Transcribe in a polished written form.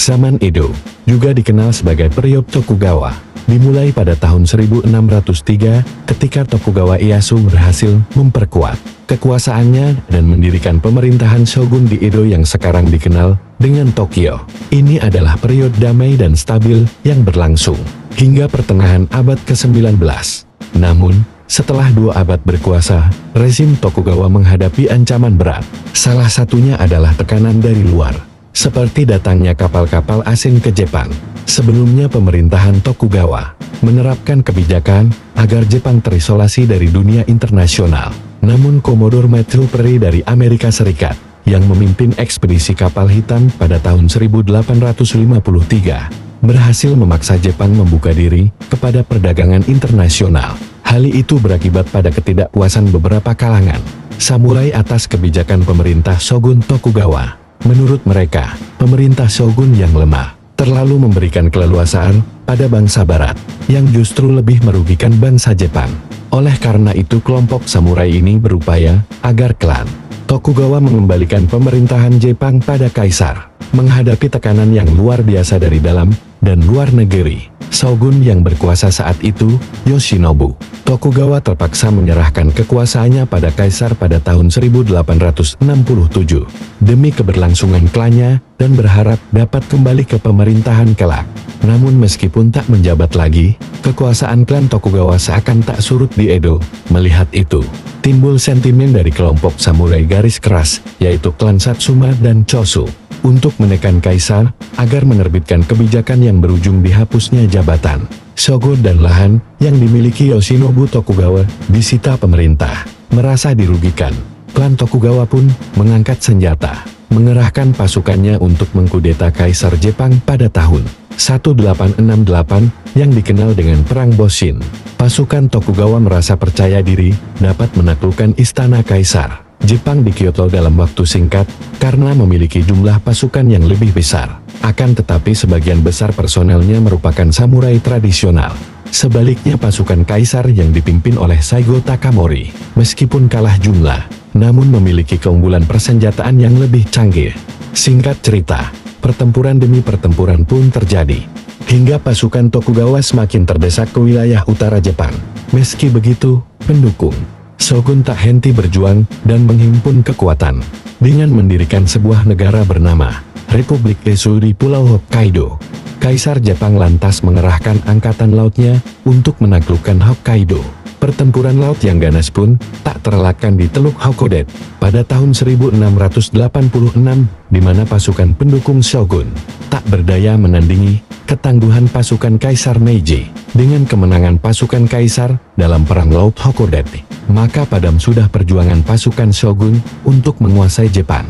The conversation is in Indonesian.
Zaman Edo, juga dikenal sebagai periode Tokugawa, dimulai pada tahun 1603 ketika Tokugawa Ieyasu berhasil memperkuat kekuasaannya dan mendirikan pemerintahan shogun di Edo yang sekarang dikenal dengan Tokyo. Ini adalah periode damai dan stabil yang berlangsung hingga pertengahan abad ke-19. Namun, setelah 2 abad berkuasa, rezim Tokugawa menghadapi ancaman berat. Salah satunya adalah tekanan dari luar, seperti datangnya kapal-kapal asing ke Jepang. Sebelumnya pemerintahan Tokugawa menerapkan kebijakan agar Jepang terisolasi dari dunia internasional. Namun Commodore Matthew Perry dari Amerika Serikat, yang memimpin ekspedisi kapal hitam pada tahun 1853, berhasil memaksa Jepang membuka diri kepada perdagangan internasional. Hal itu berakibat pada ketidakpuasan beberapa kalangan samurai atas kebijakan pemerintah Shogun Tokugawa. Menurut mereka, pemerintah Shogun yang lemah terlalu memberikan keleluasaan pada bangsa Barat, yang justru lebih merugikan bangsa Jepang. Oleh karena itu kelompok samurai ini berupaya agar klan Tokugawa mengembalikan pemerintahan Jepang pada kaisar. Menghadapi tekanan yang luar biasa dari dalam dan luar negeri, Shogun yang berkuasa saat itu, Yoshinobu Tokugawa, terpaksa menyerahkan kekuasaannya pada kaisar pada tahun 1867 demi keberlangsungan klannya dan berharap dapat kembali ke pemerintahan kelak. Namun meskipun tak menjabat lagi, kekuasaan klan Tokugawa seakan tak surut di Edo. Melihat itu, timbul sentimen dari kelompok samurai garis keras, yaitu klan Satsuma dan Chosu, untuk menekan kaisar agar menerbitkan kebijakan yang berujung dihapusnya jabatan shogun dan lahan yang dimiliki Yoshinobu Tokugawa disita pemerintah. Merasa dirugikan, klan Tokugawa pun mengangkat senjata, mengerahkan pasukannya untuk mengkudeta kaisar Jepang pada tahun 1868 yang dikenal dengan Perang Boshin. Pasukan Tokugawa merasa percaya diri dapat menaklukkan istana kaisar Jepang di Kyoto dalam waktu singkat karena memiliki jumlah pasukan yang lebih besar. Akan tetapi sebagian besar personelnya merupakan samurai tradisional. Sebaliknya pasukan kaisar yang dipimpin oleh Saigo Takamori, meskipun kalah jumlah, namun memiliki keunggulan persenjataan yang lebih canggih. Singkat cerita, pertempuran demi pertempuran pun terjadi, hingga pasukan Tokugawa semakin terdesak ke wilayah utara Jepang. Meski begitu, pendukung Shogun tak henti berjuang dan menghimpun kekuatan dengan mendirikan sebuah negara bernama Republik Esu di Pulau Hokkaido. Kaisar Jepang lantas mengerahkan angkatan lautnya untuk menaklukkan Hokkaido. Pertempuran laut yang ganas pun tak terelakkan di Teluk Hakodate pada tahun 1686, di mana pasukan pendukung Shogun tak berdaya menandingi ketangguhan pasukan Kaisar Meiji. Dengan kemenangan pasukan kaisar dalam Perang Laut Hakodate, maka padam sudah perjuangan pasukan Shogun untuk menguasai Jepang.